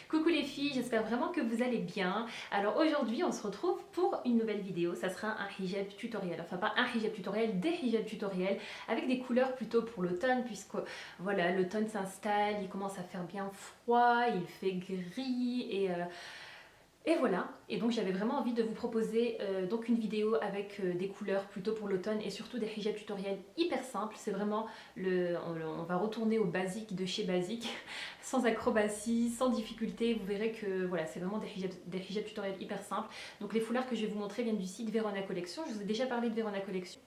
Coucou les filles, j'espère vraiment que vous allez bien. Alors aujourd'hui on se retrouve pour une nouvelle vidéo, ça sera un hijab tutoriel, enfin pas un hijab tutoriel, des hijab tutoriels avec des couleurs plutôt pour l'automne puisque voilà, l'automne s'installe, il commence à faire bien froid, il fait gris et voilà, et donc j'avais vraiment envie de vous proposer donc une vidéo avec des couleurs plutôt pour l'automne et surtout des hijab tutoriels hyper simples. C'est vraiment on va retourner au basique de chez basique, sans acrobatie, sans difficulté. Vous verrez que voilà, c'est vraiment des hijab tutoriels hyper simples. Donc les foulards que je vais vous montrer viennent du site Verona Collection. Je vous ai déjà parlé de Verona Collection.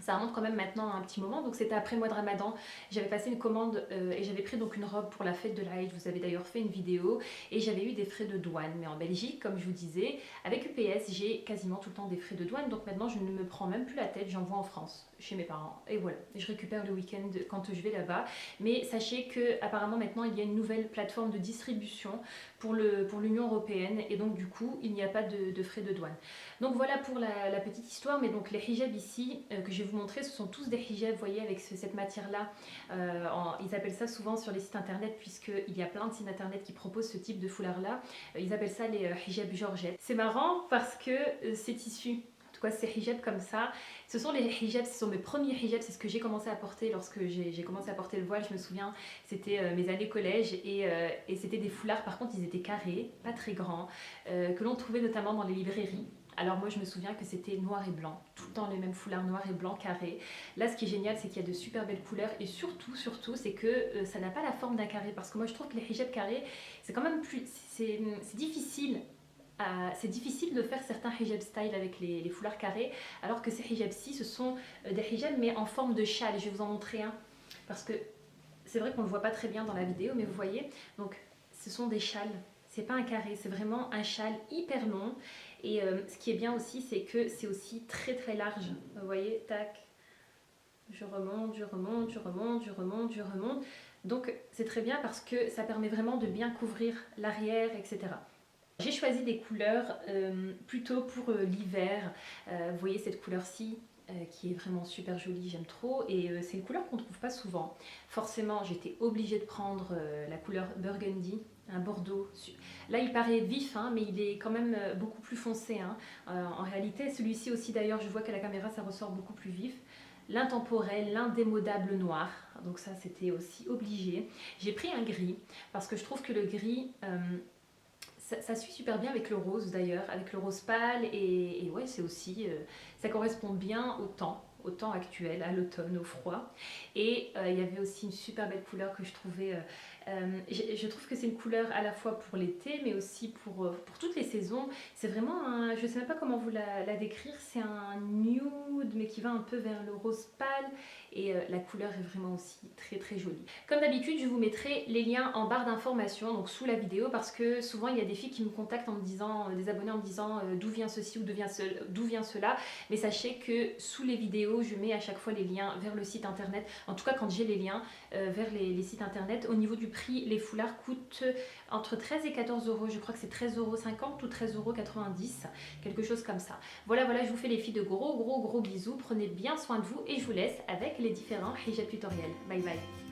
Ça remonte quand même maintenant à un petit moment, donc c'était après le mois de Ramadan. J'avais passé une commande et j'avais pris donc une robe pour la fête de l'Aïd. Je vous avais d'ailleurs fait une vidéo et j'avais eu des frais de douane. Mais en Belgique, comme je vous disais, avec UPS, j'ai quasiment tout le temps des frais de douane. Donc maintenant, je ne me prends même plus la tête, j'envoie en France, chez mes parents. Et voilà, je récupère le week-end quand je vais là-bas. Mais sachez que apparemment maintenant, il y a une nouvelle plateforme de distribution pour l'Union Européenne. Et donc du coup, il n'y a pas de frais de douane. Donc voilà pour la petite histoire. Mais donc les hijabs ici, que je vais vous montrer, ce sont tous des hijabs, vous voyez, avec cette matière-là. Ils appellent ça souvent sur les sites internet, puisqu'il y a plein de sites internet qui proposent ce type de foulard-là. Ils appellent ça les hijabs Georgette. C'est marrant parce que c'est issu. En tout cas, ces hijabs comme ça, ce sont les hijabs, ce sont mes premiers hijabs, c'est ce que j'ai commencé à porter lorsque j'ai commencé à porter le voile. Je me souviens, c'était mes années collège et c'était des foulards, par contre ils étaient carrés, pas très grands, que l'on trouvait notamment dans les librairies. Alors moi je me souviens que c'était noir et blanc, tout le temps les mêmes foulards noir et blanc carrés. Là ce qui est génial c'est qu'il y a de super belles couleurs et surtout c'est que ça n'a pas la forme d'un carré, parce que moi je trouve que les hijabs carrés c'est quand même plus, c'est difficile. C'est difficile de faire certains hijab style avec les foulards carrés, alors que ces hijabs-ci ce sont des hijabs mais en forme de châle. Je vais vous en montrer un parce que c'est vrai qu'on ne le voit pas très bien dans la vidéo, mais vous voyez, donc ce sont des châles. C'est pas un carré, c'est vraiment un châle hyper long. Et ce qui est bien aussi, c'est que c'est aussi très large. Vous voyez, tac, je remonte, je remonte, je remonte, je remonte, je remonte. Donc c'est très bien parce que ça permet vraiment de bien couvrir l'arrière, etc. J'ai choisi des couleurs plutôt pour l'hiver. Vous voyez cette couleur-ci qui est vraiment super jolie, j'aime trop. Et c'est une couleur qu'on ne trouve pas souvent. Forcément, j'étais obligée de prendre la couleur burgundy, un bordeaux. Là, il paraît vif, hein, mais il est quand même beaucoup plus foncé. Hein. En réalité, celui-ci aussi, d'ailleurs, je vois qu'à la caméra, ça ressort beaucoup plus vif. L'intemporel, l'indémodable noir, donc ça c'était aussi obligé. J'ai pris un gris parce que je trouve que le gris ça suit super bien avec le rose d'ailleurs, avec le rose pâle et ouais, c'est aussi, ça correspond bien au temps actuel, à l'automne, au froid. Et il y avait aussi une super belle couleur que je trouvais, je trouve que c'est une couleur à la fois pour l'été mais aussi pour toutes les saisons. C'est vraiment un, je sais même pas comment vous la décrire, c'est un nude mais qui va un peu vers le rose pâle et la couleur est vraiment aussi très jolie. Comme d'habitude, je vous mettrai les liens en barre d'informations, donc sous la vidéo, parce que souvent il y a des filles qui me contactent en me disant, des abonnés en me disant d'où vient ceci ou d'où vient cela, mais sachez que sous les vidéos, je mets à chaque fois les liens vers le site internet, en tout cas quand j'ai les liens vers les sites internet. Au niveau du prix, les foulards coûtent entre 13 et 14 euros, je crois que c'est 13,50 € ou 13,90 €, quelque chose comme ça. Voilà, je vous fais les filles de gros bisous, prenez bien soin de vous et je vous laisse avec les différents hijab tutoriels. Bye bye.